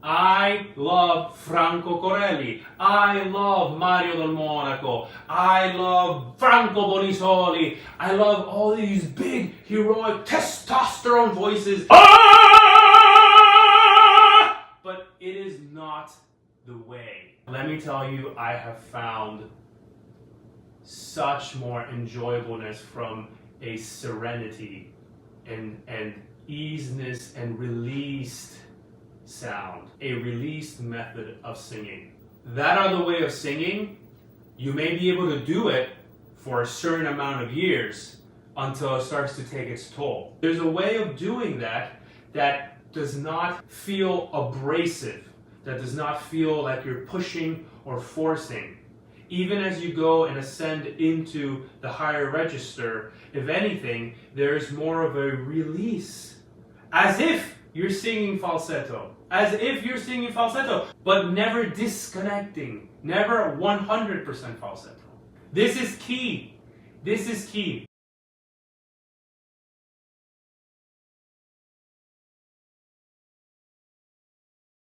I love Franco Corelli. I love Mario del Monaco. I love Franco Bonisoli. I love all these big, heroic, testosterone voices. But it is not the way. Let me tell you, I have found such more enjoyableness from a serenity and easiness and released sound, a released method of singing. That other way of singing, you may be able to do it for a certain amount of years until it starts to take its toll. There's a way of doing that that does not feel abrasive, that does not feel like you're pushing or forcing. Even as you go and ascend into the higher register, if anything, there's more of a release. As if you're singing falsetto. As if you're singing falsetto, but never disconnecting. Never 100% falsetto. This is key. This is key.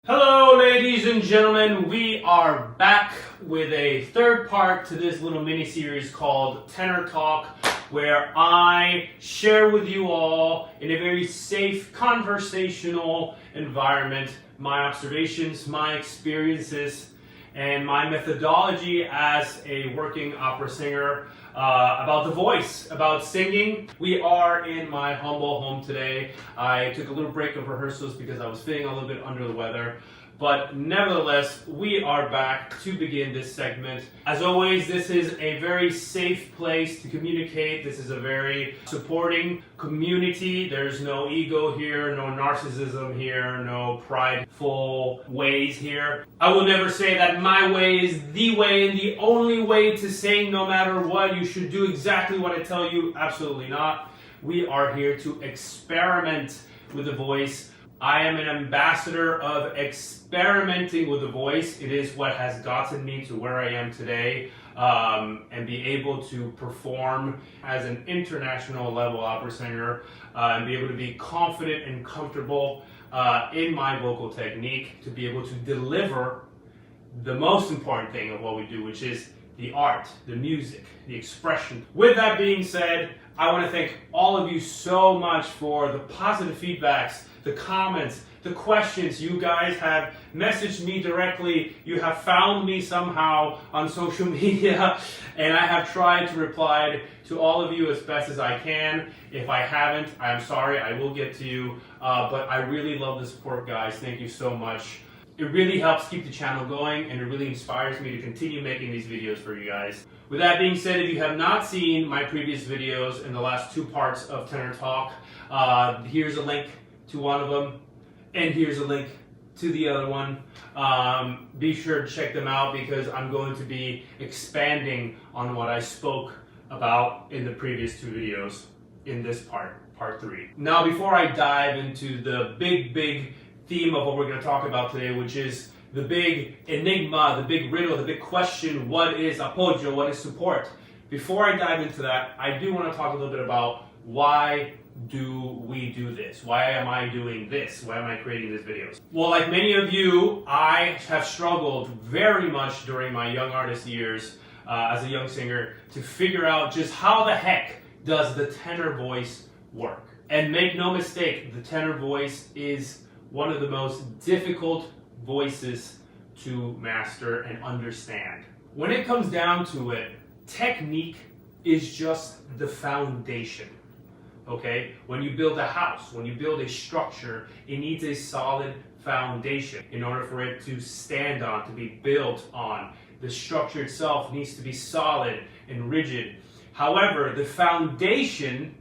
Hello, ladies and gentlemen. We are back with a third part to this little mini-series called Tenor Talk, where I share with you all in a very safe, conversational environment my observations, my experiences, and my methodology as a working opera singer about the voice, about singing. We are in my humble home today. I took a little break of rehearsals because I was feeling a little bit under the weather. But nevertheless, we are back to begin this segment. As always, this is a very safe place to communicate. This is a very supporting community. There's no ego here, no narcissism here, no prideful ways here. I will never say that my way is the way and the only way to sing no matter what. You should do exactly what I tell you. Absolutely not. We are here to experiment with the voice. I am an ambassador of experimenting with the voice. It is what has gotten me to where I am today, and be able to perform as an international level opera singer, and be able to be confident and comfortable in my vocal technique, to be able to deliver the most important thing of what we do, which is the art, the music, the expression. With that being said, I want to thank all of you so much for the positive feedbacks, the comments, the questions. You guys have messaged me directly. You have found me somehow on social media, and I have tried to reply to all of you as best as I can. If I haven't, I'm sorry. I will get to you, but I really love the support, guys. Thank you so much. It really helps keep the channel going, and it really inspires me to continue making these videos for you guys. With that being said, if you have not seen my previous videos in the last two parts of Tenor Talk, here's a link to one of them, and here's a link to the other one. Be sure to check them out because I'm going to be expanding on what I spoke about in the previous two videos in this part 3. Now, before I dive into the big theme of what we're going to talk about today, which is the big enigma, the big riddle, the big question, what is appoggio, what is support? Before I dive into that, I do want to talk a little bit about why do we do this? Why am I doing this? Why am I creating these videos? Well, like many of you, I have struggled very much during my young artist years as a young singer to figure out just how the heck does the tenor voice work. And make no mistake, the tenor voice is one of the most difficult voices to master and understand. When it comes down to it, technique is just the foundation. Okay? When you build a house, when you build a structure, it needs a solid foundation in order for it to stand on, to be built on. The structure itself needs to be solid and rigid. However, the foundation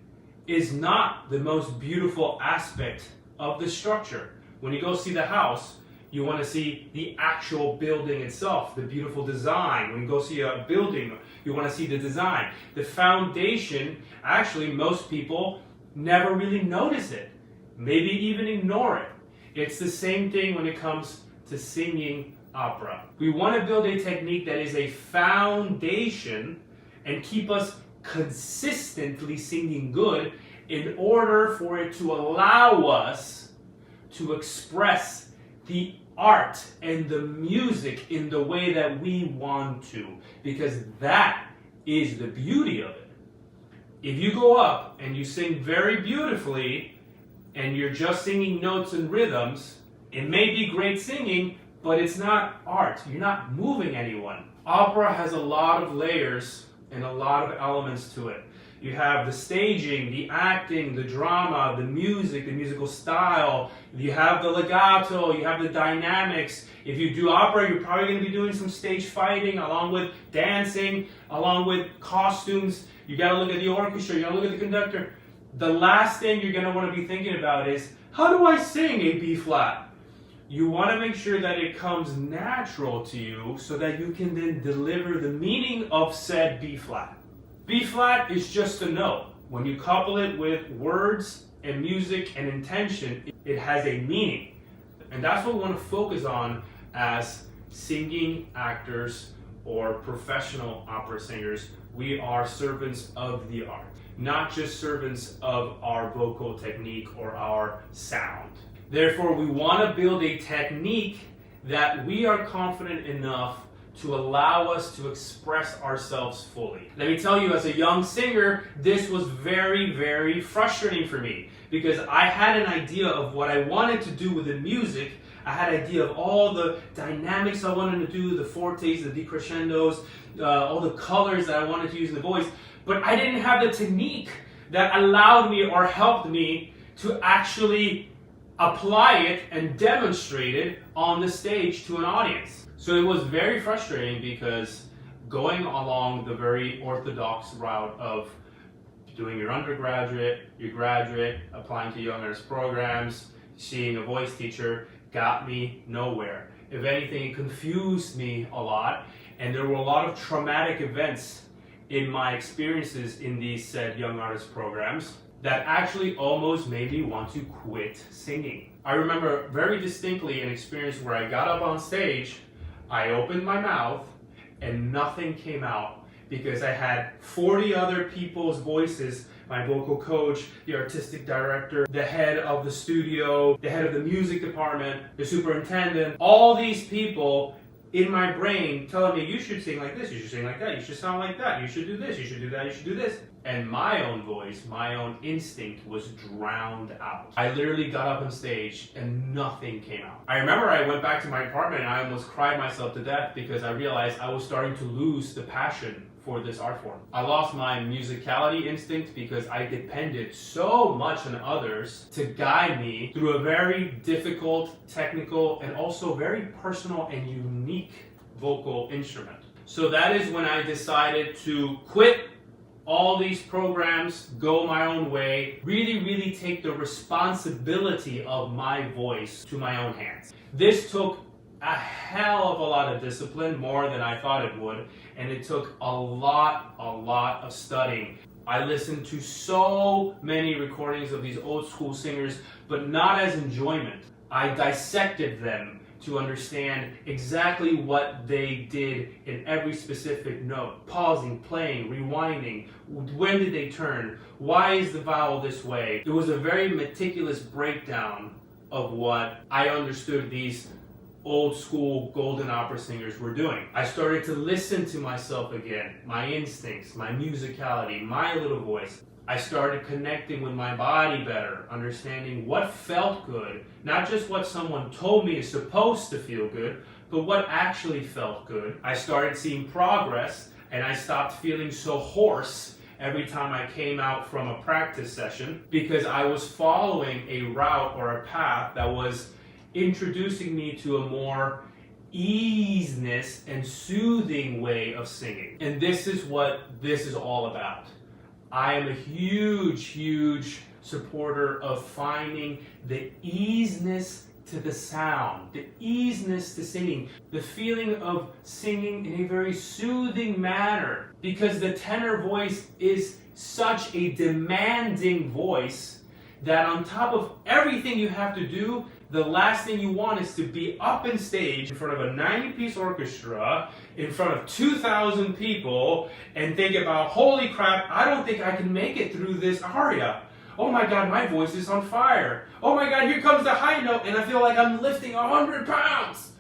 is not the most beautiful aspect of the structure. When you go see the house, you want to see the actual building itself, the beautiful design. When you go see a building, you want to see the design. The foundation, actually, most people never really notice it, maybe even ignore it. It's the same thing when it comes to singing opera. We want to build a technique that is a foundation and keep us consistently singing good in order for it to allow us to express the art and the music in the way that we want to, because that is the beauty of it. If you go up and you sing very beautifully and you're just singing notes and rhythms, it may be great singing, but it's not art. You're not moving anyone. Opera has a lot of layers and a lot of elements to it. You have the staging, the acting, the drama, the music, the musical style. You have the legato, you have the dynamics. If you do opera, you're probably going to be doing some stage fighting along with dancing, along with costumes. You got to look at the orchestra, you got to look at the conductor. The last thing you're going to want to be thinking about is, how do I sing a B flat? You want to make sure that it comes natural to you so that you can then deliver the meaning of said B flat. B flat is just a note. When you couple it with words and music and intention, it has a meaning. And that's what we want to focus on as singing actors or professional opera singers. We are servants of the art, not just servants of our vocal technique or our sound. Therefore, we want to build a technique that we are confident enough to allow us to express ourselves fully. Let me tell you, as a young singer, this was very, very frustrating for me because I had an idea of what I wanted to do with the music. I had an idea of all the dynamics I wanted to do, the fortes, the decrescendos, all the colors that I wanted to use in the voice, but I didn't have the technique that allowed me or helped me to actually apply it and demonstrate it on the stage to an audience. So it was very frustrating because going along the very orthodox route of doing your undergraduate, your graduate, applying to young artist programs, seeing a voice teacher got me nowhere. If anything, it confused me a lot, and there were a lot of traumatic events in my experiences in these said young artist programs that actually almost made me want to quit singing. I remember very distinctly an experience where I got up on stage, I opened my mouth, and nothing came out because I had 40 other people's voices, my vocal coach, the artistic director, the head of the studio, the head of the music department, the superintendent, all these people in my brain telling me, you should sing like this, you should sing like that, you should sound like that, you should do this, you should do that, you should do this. And my own voice, my own instinct was drowned out. I literally got up on stage and nothing came out. I remember I went back to my apartment and I almost cried myself to death because I realized I was starting to lose the passion for this art form. I lost my musicality instinct because I depended so much on others to guide me through a very difficult, technical, and also very personal and unique vocal instrument. So that is when I decided to quit all these programs, go my own way, really take the responsibility of my voice to my own hands. This took a hell of a lot of discipline, more than I thought it would, and it took a lot of studying. I listened to so many recordings of these old school singers, but not as enjoyment. I dissected them to understand exactly what they did in every specific note. Pausing, playing, rewinding, when did they turn, why is the vowel this way? It was a very meticulous breakdown of what I understood these old school golden opera singers were doing. I started to listen to myself again, my instincts, my musicality, my little voice. I started connecting with my body better, understanding what felt good, not just what someone told me is supposed to feel good, but what actually felt good. I started seeing progress, and I stopped feeling so hoarse every time I came out from a practice session because I was following a route or a path that was introducing me to a more easiness and soothing way of singing. And this is what this is all about. I am a huge supporter of finding the easiness to the sound, the easiness to singing, the feeling of singing in a very soothing manner, because the tenor voice is such a demanding voice that on top of everything you have to do, the last thing you want is to be up on stage in front of a 90-piece orchestra, in front of 2,000 people, and think about, holy crap, I don't think I can make it through this aria. oh my God, my voice is on fire. Oh my God, here comes the high note and I feel like I'm lifting 100 pounds.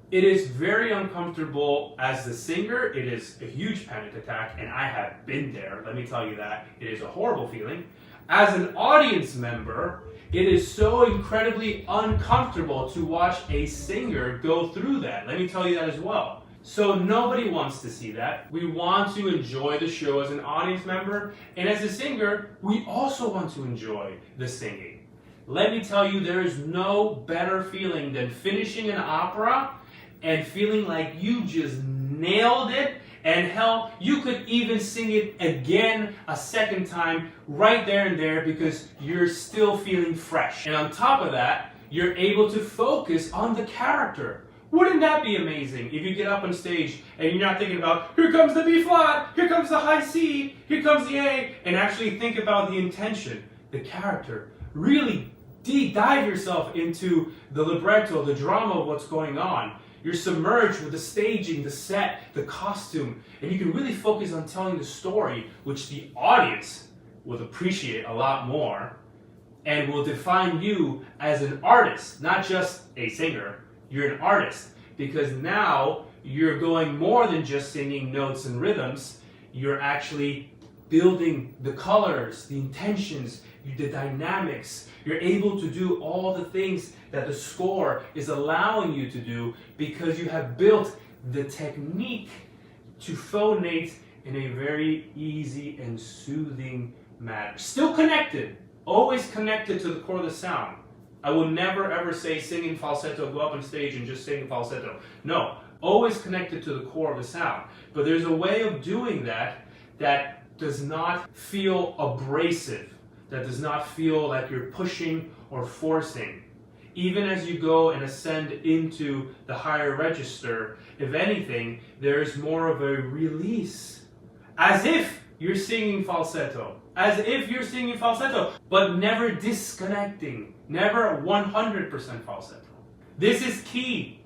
It is very uncomfortable as the singer. It is a huge panic attack, and I have been there. Let me tell you that. It is a horrible feeling. As an audience member, it is so incredibly uncomfortable to watch a singer go through that. Let me tell you that as well. So nobody wants to see that. We want to enjoy the show as an audience member, and as a singer, we also want to enjoy the singing. Let me tell you, there is no better feeling than finishing an opera and feeling like you just nailed it, and hell, you could even sing it again a second time right there and there because you're still feeling fresh. And on top of that, you're able to focus on the character. Wouldn't that be amazing if you get up on stage and you're not thinking about, here comes the B flat, here comes the high C, here comes the A, and actually think about the intention, the character. Really deep dive yourself into the libretto, the drama of what's going on. You're submerged with the staging, the set, the costume, and you can really focus on telling the story, which the audience will appreciate a lot more and will define you as an artist, not just a singer. You're an artist because now you're going more than just singing notes and rhythms. You're actually building the colors, the intentions, the dynamics. You're able to do all the things that the score is allowing you to do because you have built the technique to phonate in a very easy and soothing manner. Still connected, always connected to the core of the sound. I will never ever say sing in falsetto, go up on stage and just sing in falsetto. No, always connected to the core of the sound. But there's a way of doing that that does not feel abrasive, that does not feel like you're pushing or forcing. Even as you go and ascend into the higher register, if anything, there's more of a release. As if you're singing falsetto. As if you're singing falsetto, but never disconnecting. Never 100% falsetto. This is key.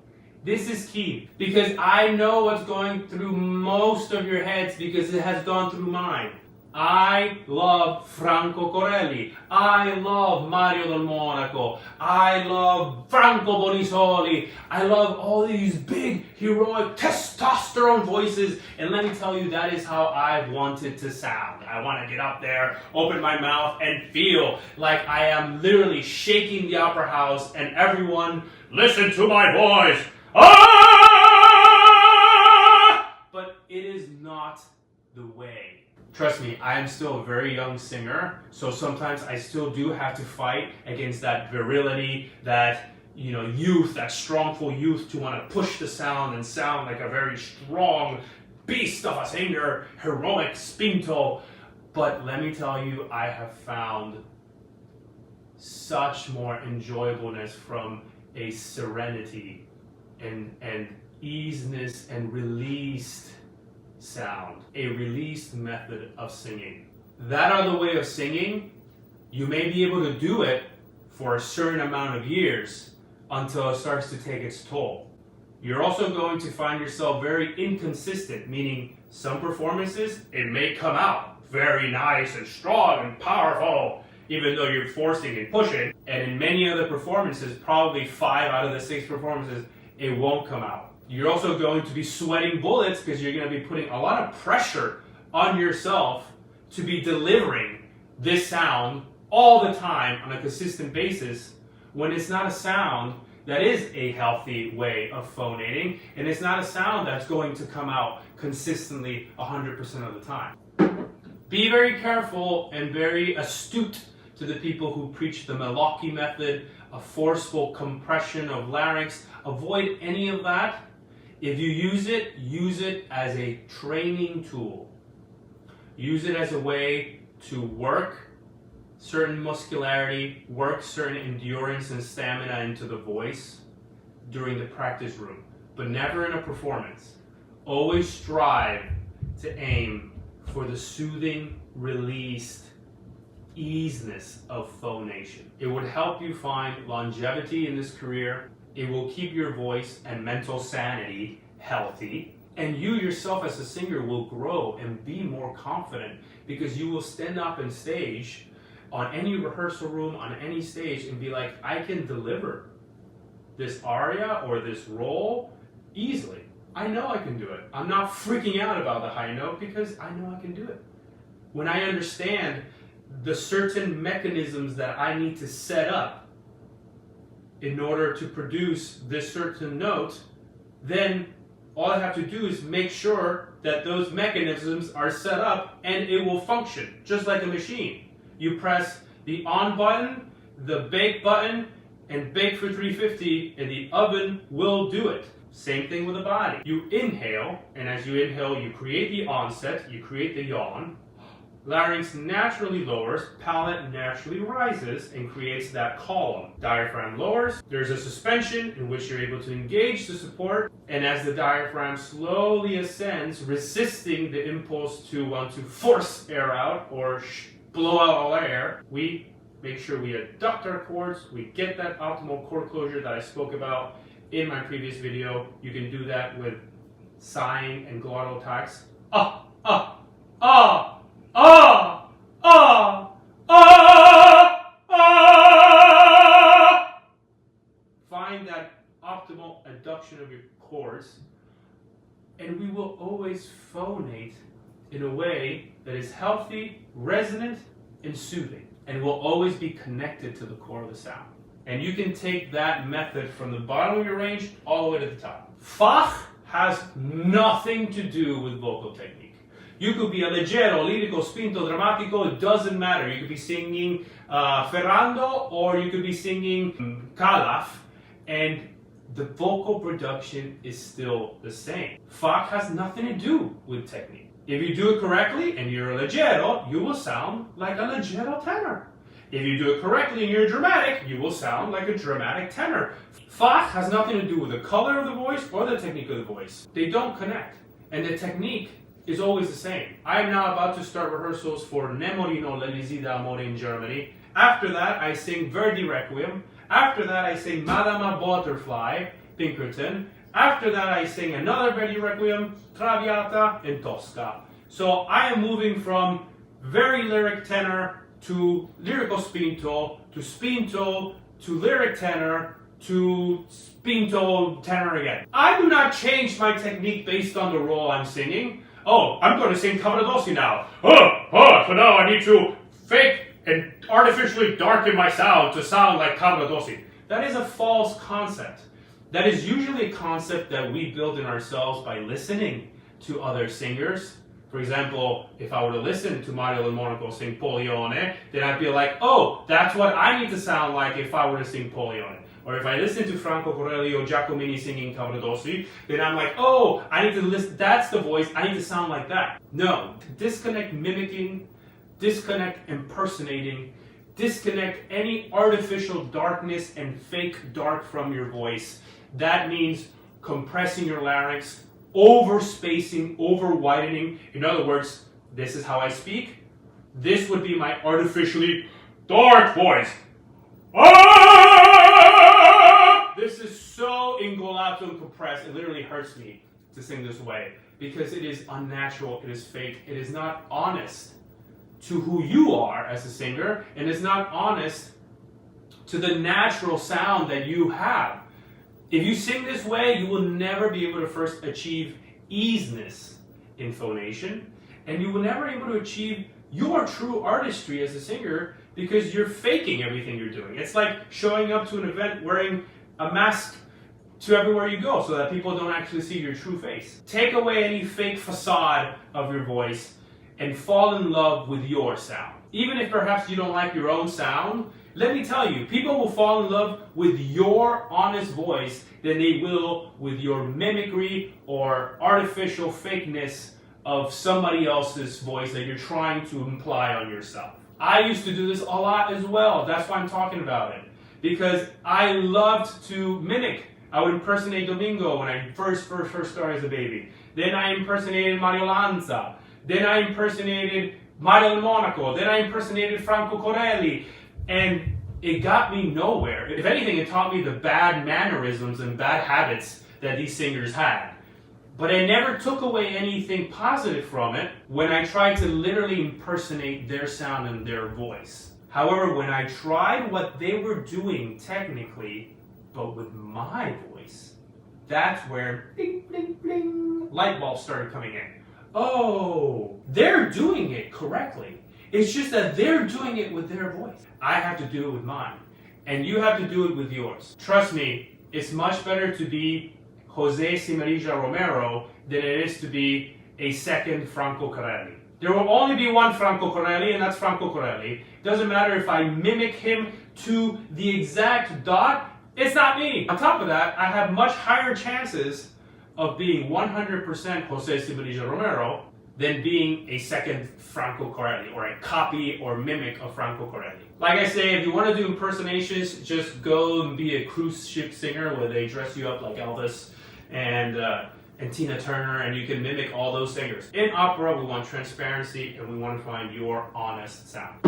This is key. Because I know what's going through most of your heads because it has gone through mine. I love Franco Corelli. I love Mario del Monaco. I love Franco Bonisoli. I love all these big, heroic, testosterone voices. And let me tell you, that is how I wanted to sound. I want to get up there, open my mouth, and feel like I am literally shaking the opera house and everyone, listen to my voice. Ah! But it is not the way. Trust me, I am still a very young singer, so sometimes I still do have to fight against that virility, that youth, that strongful youth to want to push the sound and sound like a very strong beast of a singer, heroic spinto. But let me tell you, I have found such more enjoyableness from a serenity and easiness and released sound, a released method of singing. That other way of singing, you may be able to do it for a certain amount of years until it starts to take its toll. You're also going to find yourself very inconsistent, meaning some performances, it may come out very nice and strong and powerful, even though you're forcing and pushing. And in many other performances, probably 5 out of the 6 performances, it won't come out. You're also going to be sweating bullets because you're going to be putting a lot of pressure on yourself to be delivering this sound all the time on a consistent basis when it's not a sound that is a healthy way of phonating, and it's not a sound that's going to come out consistently 100% of the time. Be very careful and very astute to the people who preach the Milwaukee method, a forceful compression of larynx. Avoid any of that. If you use it as a training tool. Use it as a way to work certain muscularity, work certain endurance and stamina into the voice during the practice room, but never in a performance. Always strive to aim for the soothing, released easiness of phonation. It would help you find longevity in this career. It will keep your voice and mental sanity healthy, and you yourself as a singer will grow and be more confident because you will stand up on stage on any rehearsal room, on any stage, and be like, I can deliver this aria or this role easily. I know I can do it. I'm not freaking out about the high note because I know I can do it. When I understand the certain mechanisms that I need to set up in order to produce this certain note, then all I have to do is make sure that those mechanisms are set up and it will function, just like a machine. You press the on button, the bake button, and bake for 350, and the oven will do it. Same thing with the body. You inhale, and as you inhale, you create the onset, you create the yawn. Larynx naturally lowers, palate naturally rises, and creates that column. Diaphragm lowers, there's a suspension in which you're able to engage the support, and as the diaphragm slowly ascends, resisting the impulse to want to force air out or blow out all air, we make sure we adduct our cords, we get that optimal cord closure that I spoke about in my previous video. You can do that with sighing and glottal attacks. Ah, ah, ah, ah, ah, ah, ah. Find that optimal adduction of your cords, and we will always phonate in a way that is healthy, resonant, and soothing, and will always be connected to the core of the sound. And you can take that method from the bottom of your range all the way to the top. Fach has nothing to do with vocal technique. You could be a leggero, lirico, spinto, drammatico, it doesn't matter. You could be singing ferrando, or you could be singing calaf, and the vocal production is still the same. Fach has nothing to do with technique. If you do it correctly and you're a leggero, you will sound like a leggero tenor. If you do it correctly and you're dramatic, you will sound like a dramatic tenor. Fach has nothing to do with the color of the voice or the technique of the voice. They don't connect. And the technique is always the same. I am now about to start rehearsals for Nemorino l'Elysée d'Amore in Germany. After that, I sing Verdi Requiem. After that, I sing Madama Butterfly, Pinkerton. After that, I sing another Verdi Requiem, Traviata, and Tosca. So I am moving from very lyric tenor to lyrico spinto, to lyric tenor, to spinto tenor again. I do not change my technique based on the role I'm singing. Oh, I'm going to sing Cavaradossi now. So now I need to fake and artificially darken my sound to sound like Cavaradossi. That is a false concept. That is usually a concept that we build in ourselves by listening to other singers. For example, if I were to listen to Mario and Monaco sing Polione, then I'd be like, oh, that's what I need to sound like if I were to sing Polione. Or if I listen to Franco Corelli or Giacomini singing Cavaradossi, then I'm like, oh, I need to listen, that's the voice, I need to sound like that. No, disconnect mimicking, disconnect impersonating, disconnect any artificial darkness and fake dark from your voice. That means compressing your larynx, over-spacing, over-widening. In other words, this is how I speak. This would be my artificially dark voice. Ah! This is so ingolato and compressed, it literally hurts me to sing this way because it is unnatural, it is fake, it is not honest to who you are as a singer, and it's not honest to the natural sound that you have. If you sing this way, you will never be able to first achieve easiness in phonation, and you will never be able to achieve your true artistry as a singer because you're faking everything you're doing. It's like showing up to an event wearing a mask to everywhere you go so that people don't actually see your true face. Take away any fake facade of your voice and fall in love with your sound. Even if perhaps you don't like your own sound, let me tell you, people will fall in love with your honest voice than they will with your mimicry or artificial fakeness of somebody else's voice that you're trying to imply on yourself. I used to do this a lot as well. That's why I'm talking about it. Because I loved to mimic. I would impersonate Domingo when I first started as a baby. Then I impersonated Mario Lanza. Then I impersonated Mario Monaco. Then I impersonated Franco Corelli. And it got me nowhere. If anything, it taught me the bad mannerisms and bad habits that these singers had. But I never took away anything positive from it when I tried to literally impersonate their sound and their voice. However, when I tried what they were doing technically, but with my voice, that's where bling, bling, bling, light bulbs started coming in. Oh, they're doing it correctly. It's just that they're doing it with their voice. I have to do it with mine. And you have to do it with yours. Trust me, it's much better to be Jose Simarija Romero than it is to be a second Franco Corelli. There will only be one Franco Corelli, and that's Franco Corelli. Doesn't matter if I mimic him to the exact dot, it's not me. On top of that, I have much higher chances of being 100% Jose Simarija Romero than being a second Franco Corelli or a copy or mimic of Franco Corelli. Like I say, if you want to do impersonations, just go and be a cruise ship singer where they dress you up like Elvis and Tina Turner, and you can mimic all those singers. In opera, we want transparency and we want to find your honest sound.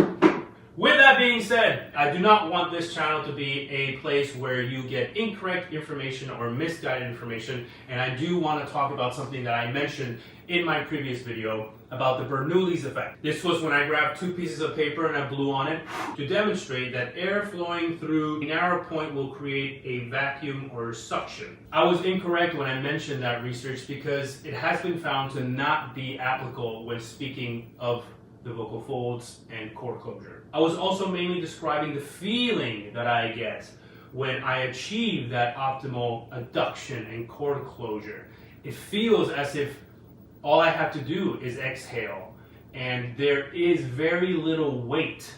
With that being said, I do not want this channel to be a place where you get incorrect information or misguided information, and I do want to talk about something that I mentioned in my previous video about the Bernoulli's effect. This was when I grabbed two pieces of paper and I blew on it to demonstrate that air flowing through a narrow point will create a vacuum or suction. I was incorrect when I mentioned that research because it has been found to not be applicable when speaking of the vocal folds and chord closure. I was also mainly describing the feeling that I get when I achieve that optimal adduction and chord closure. It feels as if all I have to do is exhale, and there is very little weight,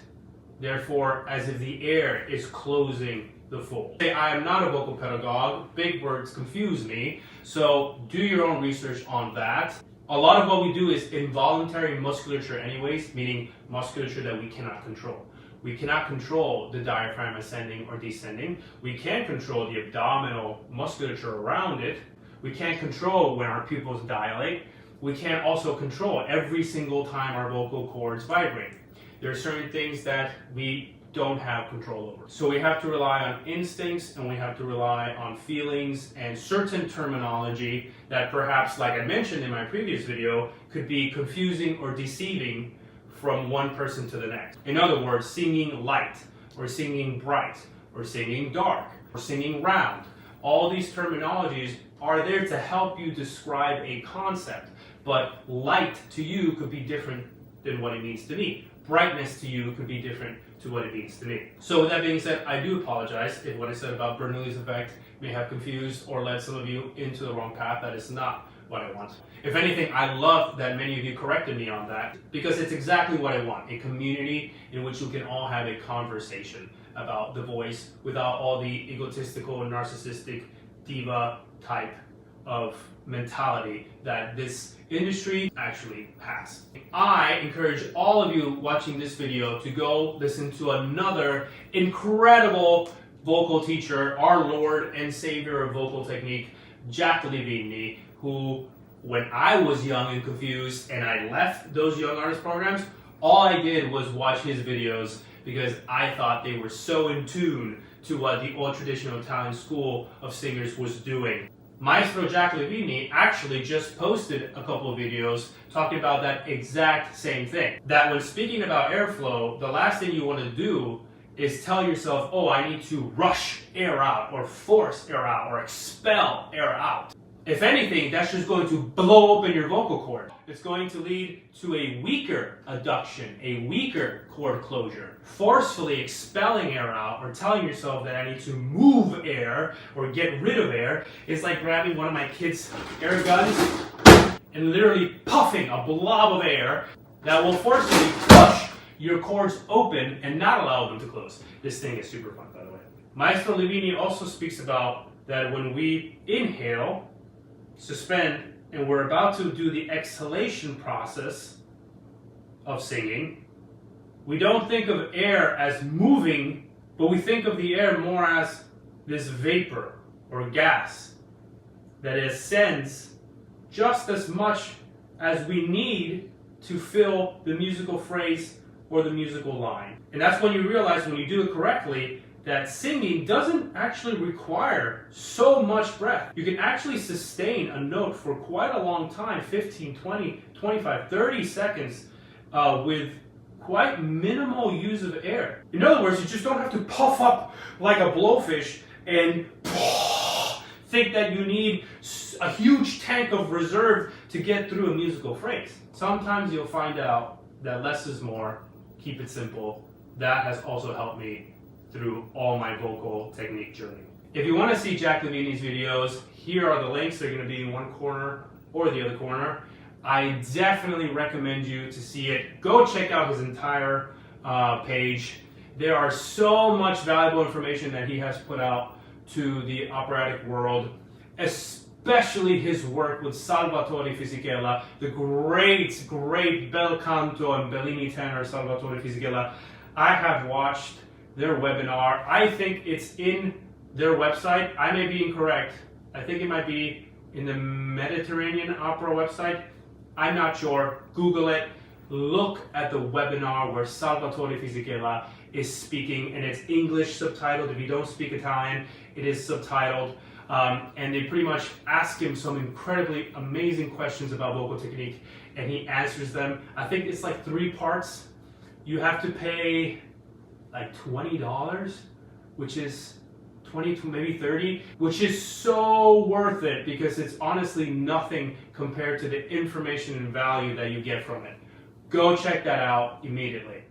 therefore as if the air is closing the fold. I am not a vocal pedagogue, big words confuse me, so do your own research on that. A lot of what we do is involuntary musculature anyways, meaning musculature that we cannot control. We cannot control the diaphragm ascending or descending. We can control the abdominal musculature around it. We can't control when our pupils dilate. We can't also control every single time our vocal cords vibrate. There are certain things that we don't have control over. So we have to rely on instincts, and we have to rely on feelings and certain terminology that perhaps, like I mentioned in my previous video, could be confusing or deceiving from one person to the next. In other words, singing light, or singing bright, or singing dark, or singing round. All these terminologies are there to help you describe a concept, but light to you could be different than what it means to me. Brightness to you could be different to what it means to me. So with that being said, I do apologize if what I said about Bernoulli's effect may have confused or led some of you into the wrong path. That is not what I want. If anything, I love that many of you corrected me on that, because it's exactly what I want, a community in which you can all have a conversation about the voice without all the egotistical and narcissistic diva type of mentality that this industry actually has. I encourage all of you watching this video to go listen to another incredible vocal teacher, our Lord and Savior of vocal technique, Jack Livigni, who, when I was young and confused and I left those young artist programs, all I did was watch his videos because I thought they were so in tune to what the old traditional Italian school of singers was doing. Maestro Jack Livigni actually just posted a couple of videos talking about that exact same thing. That when speaking about airflow, the last thing you want to do is tell yourself, oh, I need to rush air out, or force air out, or expel air out. If anything, that's just going to blow open your vocal cord. It's going to lead to a weaker adduction, a weaker chord closure. Forcefully expelling air out or telling yourself that I need to move air or get rid of air is like grabbing one of my kids' air guns and literally puffing a blob of air that will forcefully push your cords open and not allow them to close. This thing is super fun, by the way. Maestro Livigni also speaks about that when we inhale, suspend, and we're about to do the exhalation process of singing, we don't think of air as moving, but we think of the air more as this vapor or gas that ascends just as much as we need to fill the musical phrase or the musical line. And that's when you realize, when you do it correctly, that singing doesn't actually require so much breath. You can actually sustain a note for quite a long time, 15, 20, 25, 30 seconds with quite minimal use of air. In other words, you just don't have to puff up like a blowfish and think that you need a huge tank of reserve to get through a musical phrase. Sometimes you'll find out that less is more, keep it simple. That has also helped me through all my vocal technique journey. If you want to see Jack Livigni's videos, here are the links. They're going to be in one corner or the other corner. I definitely recommend you to see it. Go check out his entire page. There are so much valuable information that he has put out to the operatic world, especially his work with Salvatore Fisichella, the great bel canto and bellini tenor Salvatore Fisichella. I have watched their webinar. I think it's in their website. I may be incorrect. I think it might be in the Mediterranean Opera website. I'm not sure. Google it. Look at the webinar where Salvatore Fisichella is speaking, and it's English subtitled. If you don't speak Italian, it is subtitled. And they pretty much ask him some incredibly amazing questions about vocal technique, and he answers them. I think it's like 3 parts. You have to pay like $20, which is 20 to maybe 30, which is so worth it because it's honestly nothing compared to the information and value that you get from it. Go check that out immediately.